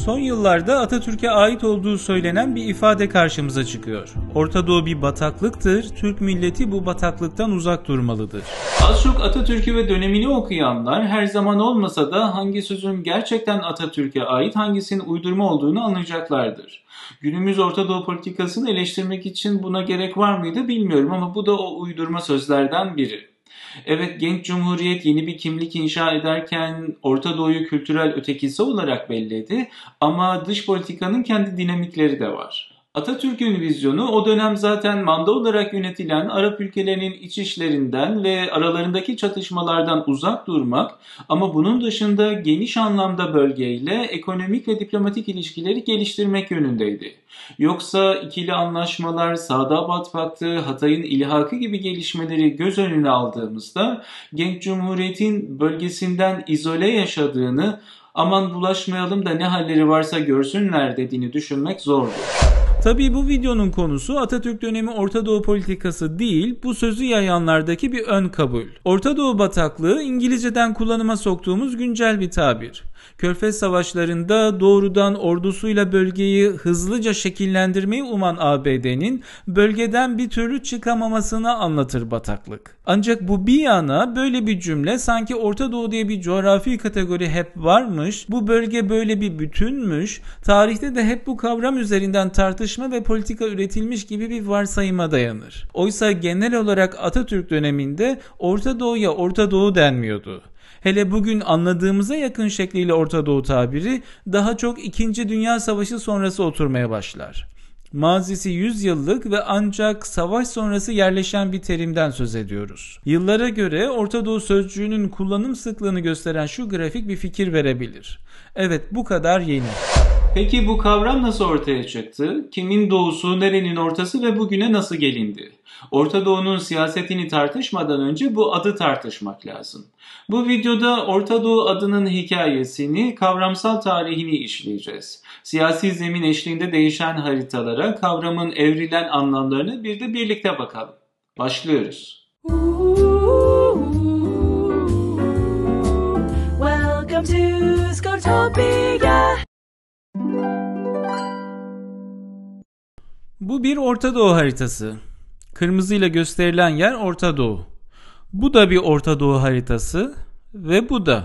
Son yıllarda Atatürk'e ait olduğu söylenen bir ifade karşımıza çıkıyor. Orta Doğu bir bataklıktır, Türk milleti bu bataklıktan uzak durmalıdır. Az çok Atatürk'ü ve dönemini okuyanlar her zaman olmasa da hangi sözün gerçekten Atatürk'e ait, hangisinin uydurma olduğunu anlayacaklardır. Günümüz Orta Doğu politikasını eleştirmek için buna gerek var mıydı bilmiyorum ama bu da o uydurma sözlerden biri. Evet, genç cumhuriyet yeni bir kimlik inşa ederken Orta Doğu'yu kültürel ötekisi olarak belledi ama dış politikanın kendi dinamikleri de var. Atatürk'ün vizyonu o dönem zaten manda olarak yönetilen Arap ülkelerinin iç işlerinden ve aralarındaki çatışmalardan uzak durmak ama bunun dışında geniş anlamda bölgeyle ekonomik ve diplomatik ilişkileri geliştirmek yönündeydi. Yoksa ikili anlaşmalar, Sadabat Paktı, Hatay'ın ilhakı gibi gelişmeleri göz önüne aldığımızda genç cumhuriyetin bölgesinden izole yaşadığını, aman bulaşmayalım da ne halleri varsa görsünler dediğini düşünmek zordur. Tabii bu videonun konusu Atatürk dönemi Orta Doğu politikası değil, bu sözü yayanlardaki bir ön kabul. Orta Doğu bataklığı İngilizceden kullanıma soktuğumuz güncel bir tabir. Körfez savaşlarında doğrudan ordusuyla bölgeyi hızlıca şekillendirmeyi uman ABD'nin bölgeden bir türlü çıkamamasını anlatır bataklık. Ancak bu bir yana böyle bir cümle sanki Orta Doğu diye bir coğrafi kategori hep varmış, bu bölge böyle bir bütünmüş, tarihte de hep bu kavram üzerinden tartışma ve politika üretilmiş gibi bir varsayıma dayanır. Oysa genel olarak Atatürk döneminde Orta Doğu'ya Orta Doğu denmiyordu. Hele bugün anladığımıza yakın şekliyle Orta Doğu tabiri daha çok 2. Dünya Savaşı sonrası oturmaya başlar. Mazisi 100 yıllık ve ancak savaş sonrası yerleşen bir terimden söz ediyoruz. Yıllara göre Orta Doğu sözcüğünün kullanım sıklığını gösteren şu grafik bir fikir verebilir. Evet, bu kadar yeni. Peki bu kavram nasıl ortaya çıktı? Kimin doğusu, nerenin ortası ve bugüne nasıl gelindi? Orta Doğu'nun siyasetini tartışmadan önce bu adı tartışmak lazım. Bu videoda Orta Doğu adının hikayesini, kavramsal tarihini işleyeceğiz. Siyasi zemin eşliğinde değişen haritalara, kavramın evrilen anlamlarını bir de birlikte bakalım. Başlıyoruz. Welcome to Skotopia. Bu bir Orta Doğu haritası. Kırmızıyla gösterilen yer Orta Doğu. Bu da bir Orta Doğu haritası ve bu da.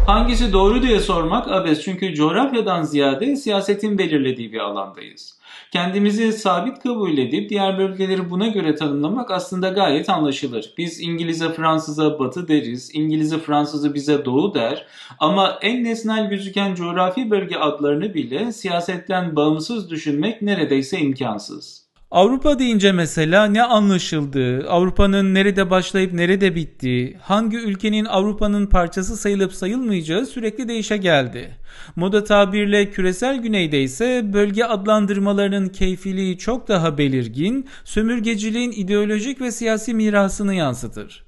Hangisi doğru diye sormak abes, çünkü coğrafyadan ziyade siyasetin belirlediği bir alandayız. Kendimizi sabit kabul edip diğer bölgeleri buna göre tanımlamak aslında gayet anlaşılır. Biz İngiliz'e Fransız'a batı deriz, İngiliz'e Fransız'ı bize doğu der ama en nesnel gözüken coğrafi bölge adlarını bile siyasetten bağımsız düşünmek neredeyse imkansız. Avrupa deyince mesela ne anlaşıldığı, Avrupa'nın nerede başlayıp nerede bittiği, hangi ülkenin Avrupa'nın parçası sayılıp sayılmayacağı sürekli değişe geldi. Moda tabirle küresel güneyde ise bölge adlandırmalarının keyfiliği çok daha belirgin, sömürgeciliğin ideolojik ve siyasi mirasını yansıtır.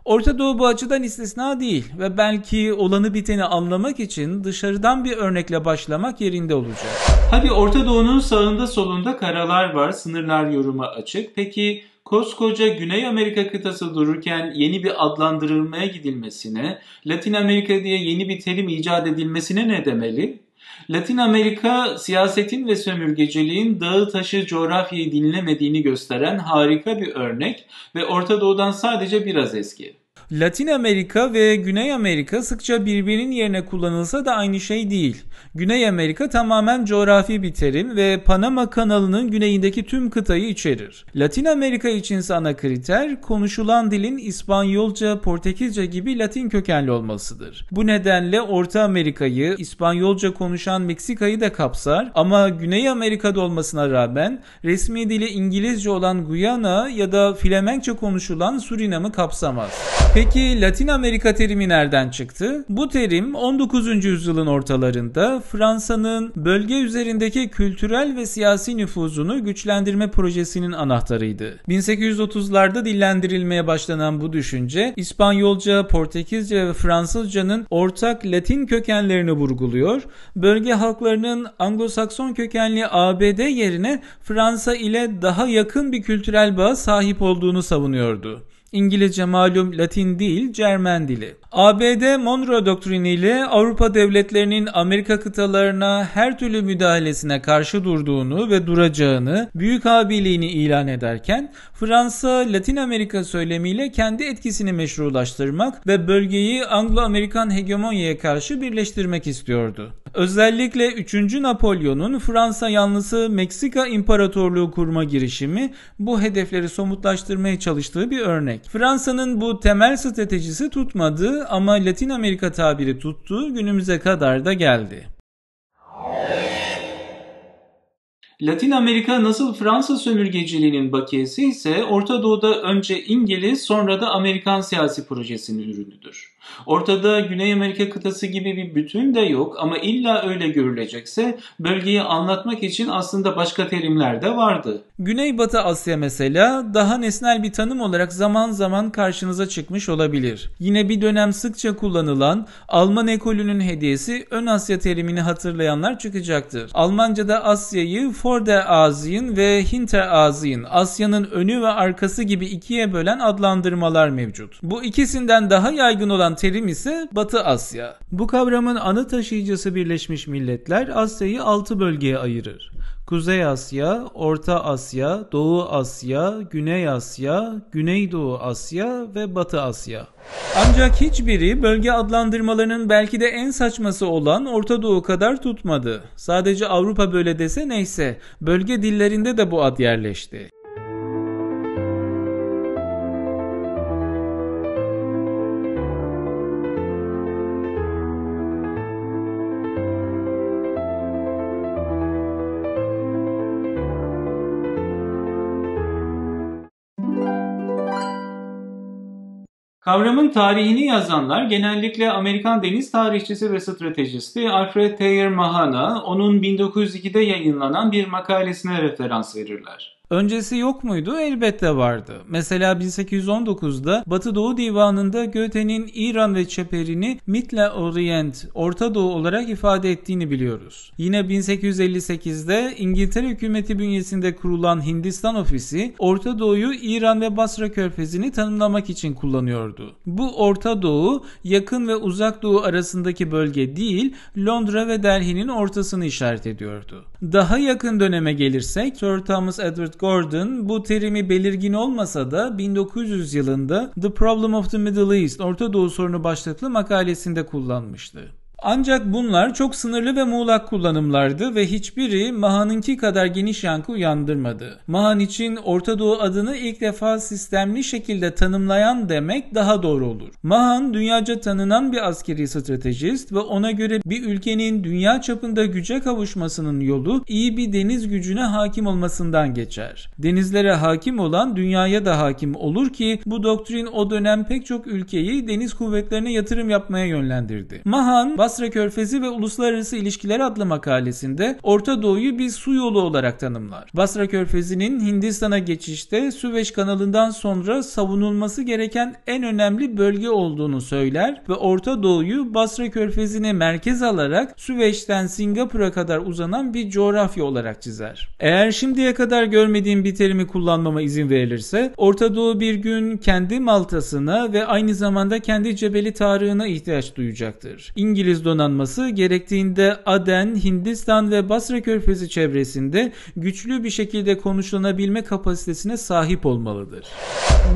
Orta Doğu bu açıdan istisna değil ve belki olanı biteni anlamak için dışarıdan bir örnekle başlamak yerinde olacak. Hadi Orta Doğu'nun sağında solunda karalar var, sınırlar yoruma açık. Peki koskoca Güney Amerika kıtası dururken yeni bir adlandırılmaya gidilmesine, Latin Amerika diye yeni bir terim icat edilmesine ne demeli? Latin Amerika siyasetin ve sömürgeciliğin dağı taşı coğrafyayı dinlemediğini gösteren harika bir örnek ve Orta Doğu'dan sadece biraz eski. Latin Amerika ve Güney Amerika sıkça birbirinin yerine kullanılsa da aynı şey değil. Güney Amerika tamamen coğrafi bir terim ve Panama kanalının güneyindeki tüm kıtayı içerir. Latin Amerika içinse ana kriter konuşulan dilin İspanyolca, Portekizce gibi Latin kökenli olmasıdır. Bu nedenle Orta Amerika'yı, İspanyolca konuşan Meksika'yı da kapsar ama Güney Amerika'da olmasına rağmen resmi dili İngilizce olan Guyana ya da Flemenkçe konuşulan Surinam'ı kapsamaz. Peki Latin Amerika terimi nereden çıktı? Bu terim 19. yüzyılın ortalarında Fransa'nın bölge üzerindeki kültürel ve siyasi nüfuzunu güçlendirme projesinin anahtarıydı. 1830'larda dillendirilmeye başlanan bu düşünce İspanyolca, Portekizce ve Fransızcanın ortak Latin kökenlerini vurguluyor. Bölge halklarının Anglo-Sakson kökenli ABD yerine Fransa ile daha yakın bir kültürel bağa sahip olduğunu savunuyordu. İngilizce malum Latin değil, Cermen dili. ABD Monroe Doktrini ile Avrupa devletlerinin Amerika kıtalarına her türlü müdahalesine karşı durduğunu ve duracağını, büyük abiliğini ilan ederken Fransa Latin Amerika söylemiyle kendi etkisini meşrulaştırmak ve bölgeyi Anglo-Amerikan hegemonyaya karşı birleştirmek istiyordu. Özellikle 3. Napolyon'un Fransa yanlısı Meksika İmparatorluğu kurma girişimi bu hedefleri somutlaştırmaya çalıştığı bir örnek. Fransa'nın bu temel stratejisi tutmadı ama Latin Amerika tabiri tuttu, günümüze kadar da geldi. Latin Amerika nasıl Fransa sömürgeciliğinin bakiyesi ise Orta Doğu'da önce İngiliz sonra da Amerikan siyasi projesinin ürünüdür. Ortada Güney Amerika kıtası gibi bir bütün de yok ama illa öyle görülecekse bölgeyi anlatmak için aslında başka terimler de vardı. Güneybatı Asya mesela daha nesnel bir tanım olarak zaman zaman karşınıza çıkmış olabilir. Yine bir dönem sıkça kullanılan Alman ekolünün hediyesi Ön Asya terimini hatırlayanlar çıkacaktır. Almanca'da Asya'yı Vorderasien ve Hinterasien, Asya'nın önü ve arkası gibi ikiye bölen adlandırmalar mevcut. Bu ikisinden daha yaygın olan terim ise Batı Asya. Bu kavramın ana taşıyıcısı Birleşmiş Milletler Asya'yı 6 bölgeye ayırır. Kuzey Asya, Orta Asya, Doğu Asya, Güney Asya, Güneydoğu Asya ve Batı Asya. Ancak hiçbiri bölge adlandırmalarının belki de en saçması olan Orta Doğu kadar tutmadı. Sadece Avrupa böyle dese neyse, bölge dillerinde de bu ad yerleşti. Kavramın tarihini yazanlar genellikle Amerikan deniz tarihçisi ve stratejisti Alfred Thayer Mahana, onun 1902'de yayınlanan bir makalesine referans verirler. Öncesi yok muydu? Elbette vardı. Mesela 1819'da Batı Doğu Divanı'nda Goethe'nin İran ve çeperini Mittel Orient, Orta Doğu olarak ifade ettiğini biliyoruz. Yine 1858'de İngiltere hükümeti bünyesinde kurulan Hindistan ofisi Orta Doğu'yu İran ve Basra Körfezi'ni tanımlamak için kullanıyordu. Bu Orta Doğu, Yakın ve Uzak Doğu arasındaki bölge değil, Londra ve Delhi'nin ortasını işaret ediyordu. Daha yakın döneme gelirsek, Sir Thomas Edward Gordon bu terimi belirgin olmasa da 1900 yılında The Problem of the Middle East, Orta Doğu sorunu başlıklı makalesinde kullanmıştı. Ancak bunlar çok sınırlı ve muğlak kullanımlardı ve hiçbiri Mahan'ınki kadar geniş yankı uyandırmadı. Mahan için Orta Doğu adını ilk defa sistemli şekilde tanımlayan demek daha doğru olur. Mahan dünyaca tanınan bir askeri stratejist ve ona göre bir ülkenin dünya çapında güce kavuşmasının yolu iyi bir deniz gücüne hakim olmasından geçer. Denizlere hakim olan dünyaya da hakim olur ki bu doktrin o dönem pek çok ülkeyi deniz kuvvetlerine yatırım yapmaya yönlendirdi. Mahan, Basra Körfezi ve Uluslararası İlişkiler adlı makalesinde Orta Doğu'yu bir su yolu olarak tanımlar. Basra Körfezi'nin Hindistan'a geçişte Süveyş kanalından sonra savunulması gereken en önemli bölge olduğunu söyler ve Orta Doğu'yu Basra Körfezi'ne merkez alarak Süveyş'ten Singapur'a kadar uzanan bir coğrafya olarak çizer. Eğer şimdiye kadar görmediğim bir terimi kullanmama izin verilirse, Orta Doğu bir gün kendi Malta'sına ve aynı zamanda kendi Cebeli Tarık'ına ihtiyaç duyacaktır. İngiliz donanması gerektiğinde Aden, Hindistan ve Basra Körfezi çevresinde güçlü bir şekilde konuşlanabilme kapasitesine sahip olmalıdır.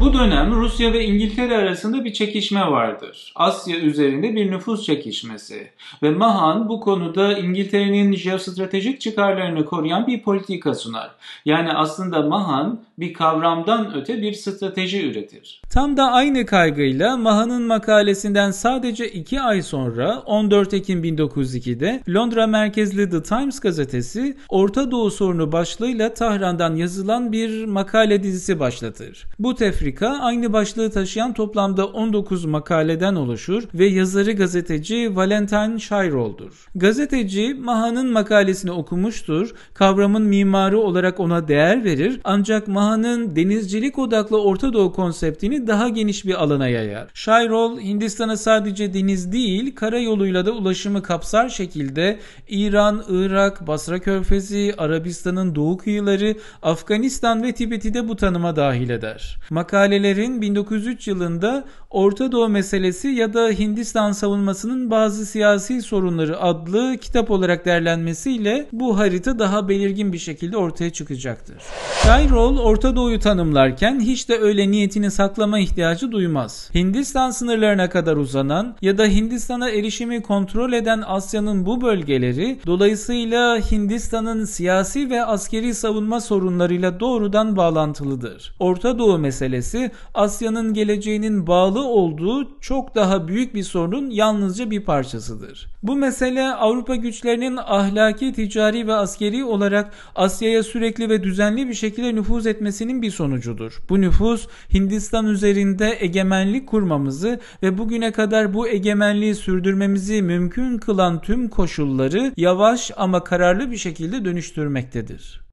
Bu dönem Rusya ve İngiltere arasında bir çekişme vardır. Asya üzerinde bir nüfus çekişmesi ve Mahan bu konuda İngiltere'nin jeostratejik çıkarlarını koruyan bir politika sunar. Yani aslında Mahan bir kavramdan öte bir strateji üretir. Tam da aynı kaygıyla Mahan'ın makalesinden sadece 2 ay sonra 14 Ekim 1902'de Londra merkezli The Times gazetesi Orta Doğu sorunu başlığıyla Tahran'dan yazılan bir makale dizisi başlatır. Bu tefrika aynı başlığı taşıyan toplamda 19 makaleden oluşur ve yazarı gazeteci Valentine Shirol'dur. Gazeteci Mahan'ın makalesini okumuştur, kavramın mimarı olarak ona değer verir ancak Mahan'ın denizcilik odaklı Orta Doğu konseptini daha geniş bir alana yayar. Shirol, Hindistan'a sadece deniz değil, karayoluyla yoluyla da ulaşımı kapsar şekilde İran, Irak, Basra Körfezi, Arabistan'ın doğu kıyıları, Afganistan ve Tibet'i de bu tanıma dahil eder. Makalelerin 1903 yılında Orta Doğu Meselesi ya da Hindistan Savunmasının Bazı Siyasi Sorunları adlı kitap olarak değerlenmesiyle bu harita daha belirgin bir şekilde ortaya çıkacaktır. Shairol Orta Doğu'yu tanımlarken hiç de öyle niyetini saklama ihtiyacı duymaz. Hindistan sınırlarına kadar uzanan ya da Hindistan'a erişimi kontrol eden Asya'nın bu bölgeleri dolayısıyla Hindistan'ın siyasi ve askeri savunma sorunlarıyla doğrudan bağlantılıdır. Orta Doğu meselesi Asya'nın geleceğinin bağlı olduğu çok daha büyük bir sorunun yalnızca bir parçasıdır. Bu mesele Avrupa güçlerinin ahlaki, ticari ve askeri olarak Asya'ya sürekli ve düzenli bir şekilde nüfuz etmesinin bir sonucudur. Bu nüfuz Hindistan üzerinde egemenlik kurmamızı ve bugüne kadar bu egemenliği sürdürmemizi mümkün kılan tüm koşulları yavaş ama kararlı bir şekilde dönüştürmektedir.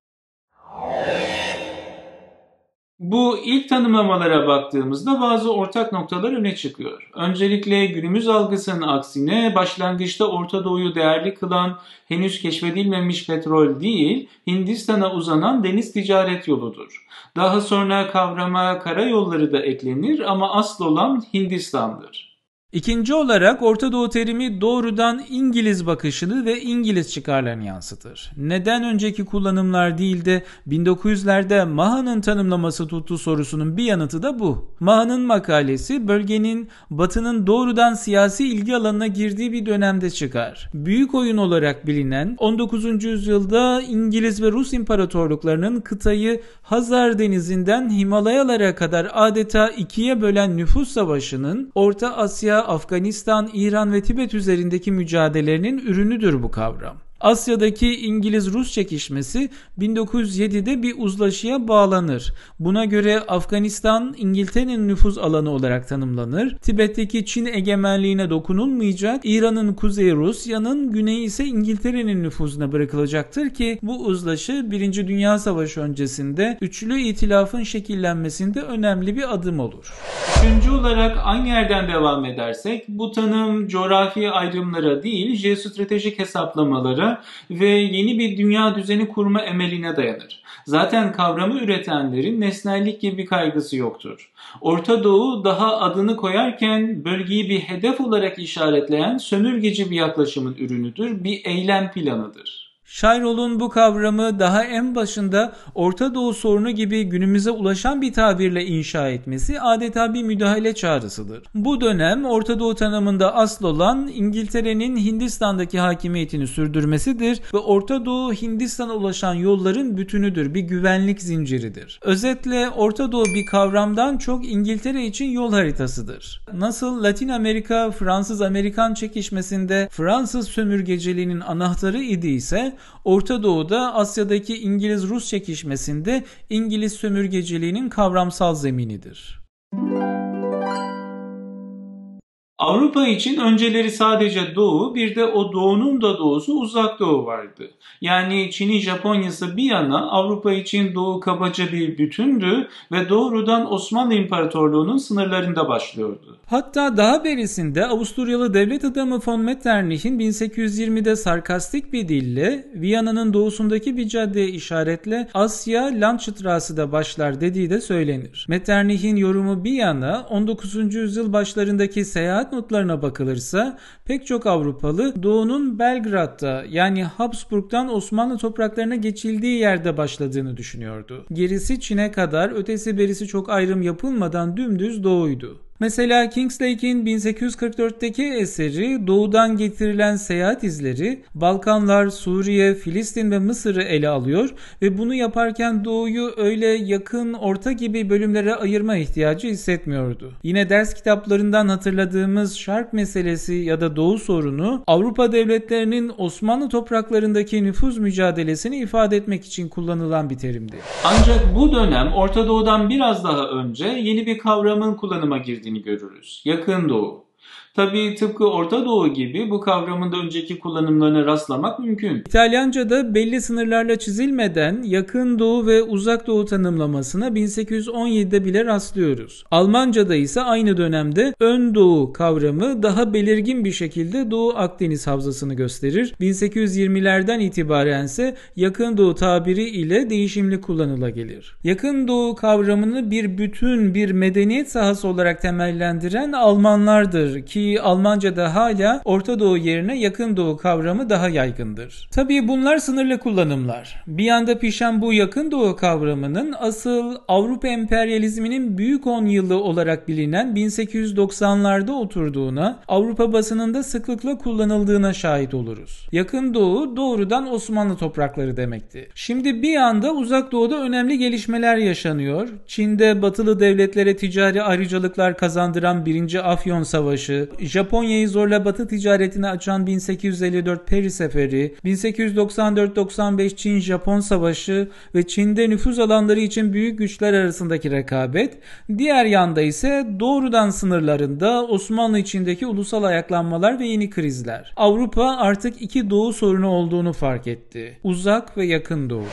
Bu ilk tanımlamalara baktığımızda bazı ortak noktalar öne çıkıyor. Öncelikle günümüz algısının aksine başlangıçta Orta Doğu'yu değerli kılan henüz keşfedilmemiş petrol değil, Hindistan'a uzanan deniz ticaret yoludur. Daha sonra kavrama karayolları da eklenir ama asıl olan Hindistan'dır. İkinci olarak Orta Doğu terimi doğrudan İngiliz bakışını ve İngiliz çıkarlarını yansıtır. Neden önceki kullanımlar değil de 1900'lerde Maha'nın tanımlaması tuttu sorusunun bir yanıtı da bu. Maha'nın makalesi bölgenin Batı'nın doğrudan siyasi ilgi alanına girdiği bir dönemde çıkar. Büyük oyun olarak bilinen 19. yüzyılda İngiliz ve Rus imparatorluklarının kıtayı Hazar Denizi'nden Himalayalara kadar adeta ikiye bölen nüfus savaşının Orta Asya, Afganistan, İran ve Tibet üzerindeki mücadelelerinin ürünüdür bu kavram. Asya'daki İngiliz-Rus çekişmesi 1907'de bir uzlaşıya bağlanır. Buna göre Afganistan İngiltere'nin nüfuz alanı olarak tanımlanır. Tibet'teki Çin egemenliğine dokunulmayacak, İran'ın kuzeyi Rusya'nın, güneyi ise İngiltere'nin nüfuzuna bırakılacaktır ki bu uzlaşı 1. Dünya Savaşı öncesinde Üçlü İtilaf'ın şekillenmesinde önemli bir adım olur. Üçüncü olarak aynı yerden devam edersek bu tanım coğrafi ayrımlara değil jeostratejik hesaplamalara ve yeni bir dünya düzeni kurma emeline dayanır. Zaten kavramı üretenlerin nesnellik gibi bir kaygısı yoktur. Orta Doğu daha adını koyarken bölgeyi bir hedef olarak işaretleyen sömürgeci bir yaklaşımın ürünüdür, bir eylem planıdır. Shairol'un bu kavramı daha en başında Orta Doğu sorunu gibi günümüze ulaşan bir tabirle inşa etmesi adeta bir müdahale çağrısıdır. Bu dönem Orta Doğu tanımında asıl olan İngiltere'nin Hindistan'daki hakimiyetini sürdürmesidir ve Orta Doğu Hindistan'a ulaşan yolların bütünüdür, bir güvenlik zinciridir. Özetle Orta Doğu bir kavramdan çok İngiltere için yol haritasıdır. Nasıl Latin Amerika Fransız-Amerikan çekişmesinde Fransız sömürgeciliğinin anahtarı idiyse, Orta Doğu'da Asya'daki İngiliz-Rus çekişmesinde İngiliz sömürgeciliğinin kavramsal zeminidir. Avrupa için önceleri sadece Doğu, bir de o Doğu'nun da doğusu Uzak Doğu vardı. Yani Çin'i, Japonya'sı bir yana Avrupa için Doğu kabaca bir bütündü ve doğrudan Osmanlı İmparatorluğu'nun sınırlarında başlıyordu. Hatta daha berisinde Avusturyalı devlet adamı von Metternich'in 1820'de sarkastik bir dille Viyana'nın doğusundaki bir caddeye işaretle Asya Landstrasse'da başlar dediği de söylenir. Metternich'in yorumu bir yana 19. yüzyıl başlarındaki seyahat notlarına bakılırsa pek çok Avrupalı Doğu'nun Belgrad'da yani Habsburg'dan Osmanlı topraklarına geçildiği yerde başladığını düşünüyordu. Gerisi Çin'e kadar ötesi berisi çok ayrım yapılmadan dümdüz Doğu'ydu. Mesela Kingslake'in 1844'teki eseri doğudan getirilen seyahat izleri Balkanlar, Suriye, Filistin ve Mısır'ı ele alıyor ve bunu yaparken doğuyu öyle yakın, orta gibi bölümlere ayırma ihtiyacı hissetmiyordu. Yine ders kitaplarından hatırladığımız Şark meselesi ya da Doğu sorunu Avrupa devletlerinin Osmanlı topraklarındaki nüfuz mücadelesini ifade etmek için kullanılan bir terimdi. Ancak bu dönem Orta Doğu'dan biraz daha önce yeni bir kavramın kullanıma girdiğini görürüz. Yakın Doğu. Tabii tıpkı Orta Doğu gibi bu kavramın da önceki kullanımlarına rastlamak mümkün. İtalyanca'da belli sınırlarla çizilmeden Yakın Doğu ve Uzak Doğu tanımlamasına 1817'de bile rastlıyoruz. Almanca'da ise aynı dönemde Ön Doğu kavramı daha belirgin bir şekilde Doğu Akdeniz havzasını gösterir. 1820'lerden itibaren ise Yakın Doğu tabiri ile değişimli kullanıla gelir. Yakın Doğu kavramını bir bütün, bir medeniyet sahası olarak temellendiren Almanlardır ki Almanca'da hala Orta Doğu yerine Yakın Doğu kavramı daha yaygındır. Tabii bunlar sınırlı kullanımlar. Bir yanda pişen bu Yakın Doğu kavramının asıl Avrupa emperyalizminin büyük 10 yılı olarak bilinen 1890'larda oturduğuna, Avrupa basınında sıklıkla kullanıldığına şahit oluruz. Yakın Doğu doğrudan Osmanlı toprakları demekti. Şimdi bir yanda Uzak Doğu'da önemli gelişmeler yaşanıyor. Çin'de batılı devletlere ticari ayrıcalıklar kazandıran 1. Afyon Savaşı, Japonya'yı zorla batı ticaretine açan 1854 Peri Seferi, 1894-95 Çin-Japon Savaşı ve Çin'de nüfuz alanları için büyük güçler arasındaki rekabet, diğer yanda ise doğrudan sınırlarında Osmanlı içindeki ulusal ayaklanmalar ve yeni krizler. Avrupa artık iki doğu sorunu olduğunu fark etti. Uzak ve Yakın Doğu.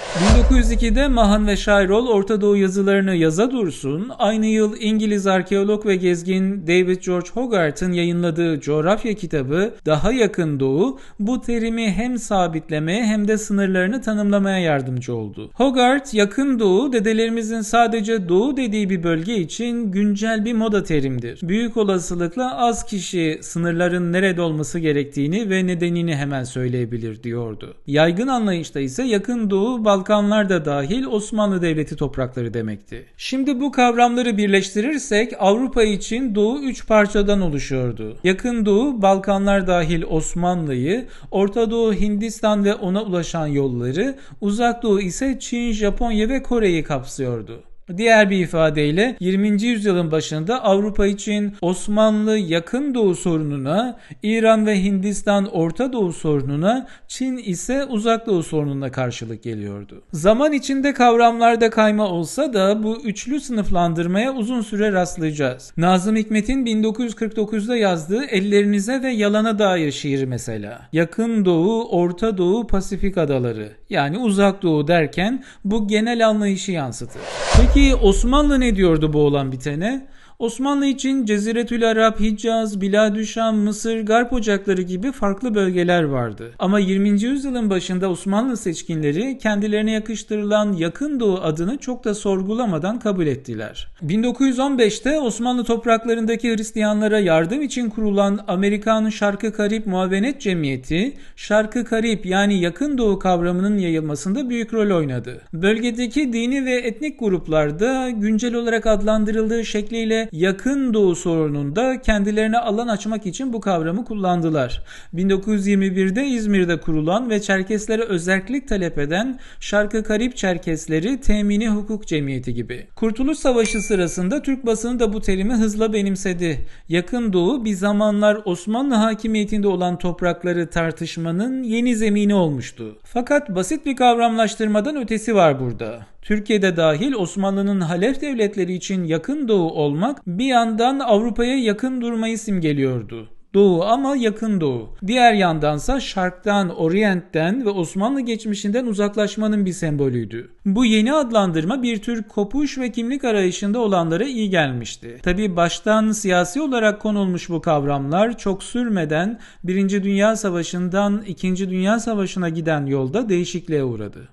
1902'de Mahan ve Shairol Orta Doğu yazılarını yaza dursun, aynı yıl İngiliz arkeolog ve gezgin David George Hogarth'ın yayınladığı coğrafya kitabı Daha Yakın Doğu bu terimi hem sabitlemeye hem de sınırlarını tanımlamaya yardımcı oldu. Hogarth, Yakın Doğu dedelerimizin sadece Doğu dediği bir bölge için güncel bir moda terimdir. Büyük olasılıkla az kişi sınırların nerede olması gerektiğini ve nedenini hemen söyleyebilir diyordu. Yaygın anlayışta ise Yakın Doğu, Balkanlar da dahil Osmanlı Devleti toprakları demekti. Şimdi bu kavramları birleştirirsek Avrupa için Doğu 3 parçadan oluşuyordu. Yakın Doğu, Balkanlar dahil Osmanlı'yı, Orta Doğu, Hindistan ve ona ulaşan yolları, Uzak Doğu ise Çin, Japonya ve Kore'yi kapsıyordu. Diğer bir ifadeyle 20. yüzyılın başında Avrupa için Osmanlı Yakın Doğu sorununa, İran ve Hindistan Orta Doğu sorununa, Çin ise Uzak Doğu sorununa karşılık geliyordu. Zaman içinde kavramlarda kayma olsa da bu üçlü sınıflandırmaya uzun süre rastlayacağız. Nazım Hikmet'in 1949'da yazdığı Ellerinize ve Yalana dair şiir mesela. Yakın Doğu, Orta Doğu, Pasifik adaları yani Uzak Doğu derken bu genel anlayışı yansıtır. Peki Osmanlı ne diyordu bu olan bitene? Osmanlı için Ceziretül Arap, Hicaz, Biladüşşam, Mısır, Garp ocakları gibi farklı bölgeler vardı. Ama 20. yüzyılın başında Osmanlı seçkinleri kendilerine yakıştırılan Yakın Doğu adını çok da sorgulamadan kabul ettiler. 1915'te Osmanlı topraklarındaki Hristiyanlara yardım için kurulan Amerikan Şark-ı Karip Muavenet Cemiyeti, Şark-ı Karip yani Yakın Doğu kavramının yayılmasında büyük rol oynadı. Bölgedeki dini ve etnik gruplarda güncel olarak adlandırıldığı şekliyle Yakın Doğu sorununda kendilerine alan açmak için bu kavramı kullandılar. 1921'de İzmir'de kurulan ve Çerkeslere özerklik talep eden Şark-ı Karip Çerkesleri Temini Hukuk Cemiyeti gibi. Kurtuluş Savaşı sırasında Türk basını da bu terimi hızla benimsedi. Yakın Doğu bir zamanlar Osmanlı hakimiyetinde olan toprakları tartışmanın yeni zemini olmuştu. Fakat basit bir kavramlaştırmadan ötesi var burada. Türkiye'de dahil Osmanlı'nın halef devletleri için Yakın Doğu olmak bir yandan Avrupa'ya yakın durmayı simgeliyordu. Doğu ama Yakın Doğu. Diğer yandansa Şark'tan, Orient'ten ve Osmanlı geçmişinden uzaklaşmanın bir sembolüydü. Bu yeni adlandırma bir tür kopuş ve kimlik arayışında olanlara iyi gelmişti. Tabii baştan siyasi olarak konulmuş bu kavramlar çok sürmeden 1. Dünya Savaşı'ndan 2. Dünya Savaşı'na giden yolda değişikliğe uğradı.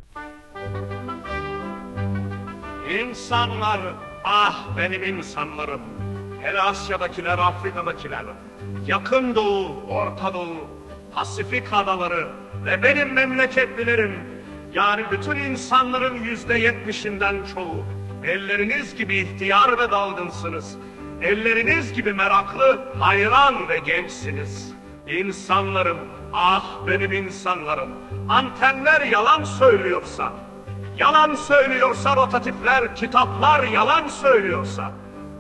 İnsanlar, ah benim insanlarım, hele Asya'dakiler, Afrika'dakiler, Yakın Doğu, Orta Doğu, Pasifik adaları ve benim memleketlilerim, yani bütün insanların %70'inden çoğu, elleriniz gibi ihtiyar ve dalgınsınız, elleriniz gibi meraklı, hayran ve gençsiniz. İnsanlarım, ah benim insanlarım, antenler yalan söylüyorsa, yalan söylüyorsa prototipler, kitaplar yalan söylüyorsa,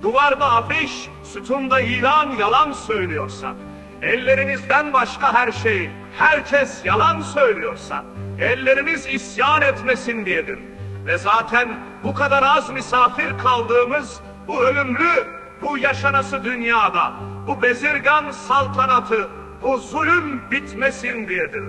duvarda afiş, sütunda ilan yalan söylüyorsa, ellerinizden başka her şey, herkes yalan söylüyorsa, ellerimiz isyan etmesin diyedir. Ve zaten bu kadar az misafir kaldığımız bu ölümlü bu yaşanası dünyada, bu bezirgan saltanatı, bu zulüm bitmesin diyedir.